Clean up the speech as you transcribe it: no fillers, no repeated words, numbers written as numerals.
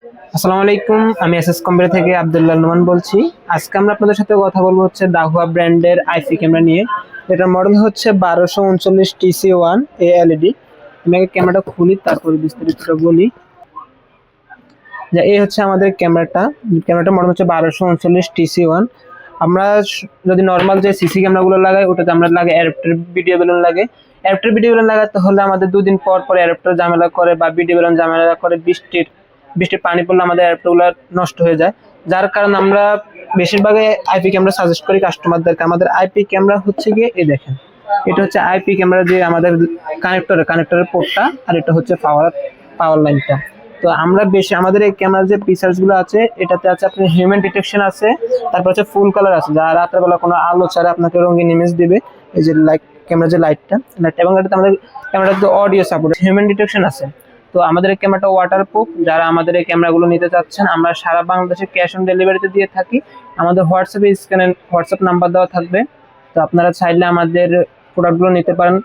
আসসালামু আলাইকুম, আমি এসএস কম্পিউটার থেকে আব্দুল্লাহ নোমান বলছি। আজকে আমরা আপনাদের সাথে কথা বলবো হচ্ছে দাহুয়া ব্র্যান্ডের আইপি ক্যামেরা নিয়ে। এটার মডেল হচ্ছে 1239 TC1 এলইডি। আমি আগে ক্যামেরাটা খুলি, তারপরে বিস্তারিতটা বলি। যে এই হচ্ছে আমাদের ক্যামেরাটার মডেল হচ্ছে 1239 TC1। আমরা যদি নর্মাল যে সিসি ক্যামেরাগুলো লাগাই, ওটাতে আমরা লাগে অ্যাডাপ্টার ভিডিও বেলুন লাগে। অ্যাডাপ্টার ভিডিও বেলুন লাগাতে হলে আমাদের 2 দিন পর পর অ্যাডাপ্টার ঝামেলা করে বা ভিডিও বেলুন ঝামেলা করে, বৃষ্টির পানি পড়লে আমাদের অ্যাডাপ্টারগুলো নষ্ট হয়ে যায়। যার কারণে আমরা বেশিরভাগই আইপি ক্যামেরা সাজেস্ট করি কাস্টমারদেরকে। আমাদের আইপি ক্যামেরা হচ্ছে গিয়ে এই দেখেন, এটা হচ্ছে আইপি ক্যামেরা, যে আমাদের কানেক্টরের পোর্টটা, আর এটা হচ্ছে পাওয়ার লাইনটা। তো আমরা বেশি আমাদের এই ক্যামেরার যে ফিচার্স গুলো আছে, এটাতে আছে আপনার হিউম্যান ডিটেকশন আছে, তারপর হচ্ছে ফুল কালার আছে, যা রাতের বেলা কোনো আলো ছাড়া আপনাকে রঙিন ইমেজ দিবে। এই যে লাইট, ক্যামেরার যে লাইটটা, এবং এটাতে আমাদের ক্যামেরাতে অডিও সাপোর্ট, হিউম্যান ডিটেকশন আছে। তো আমাদের এই ক্যামেরাটা ওয়াটারপ্রুফ। যারা আমাদের এই ক্যামেরাগুলো নিতে চাচ্ছেন, আমরা সারা বাংলাদেশে ক্যাশ অন ডেলিভারিতে দিয়ে থাকি। আমাদের হোয়াটসঅ্যাপ নাম্বার দেওয়া থাকবে। তো আপনারা চাইলে আমাদের প্রোডাক্টগুলো নিতে পারেন।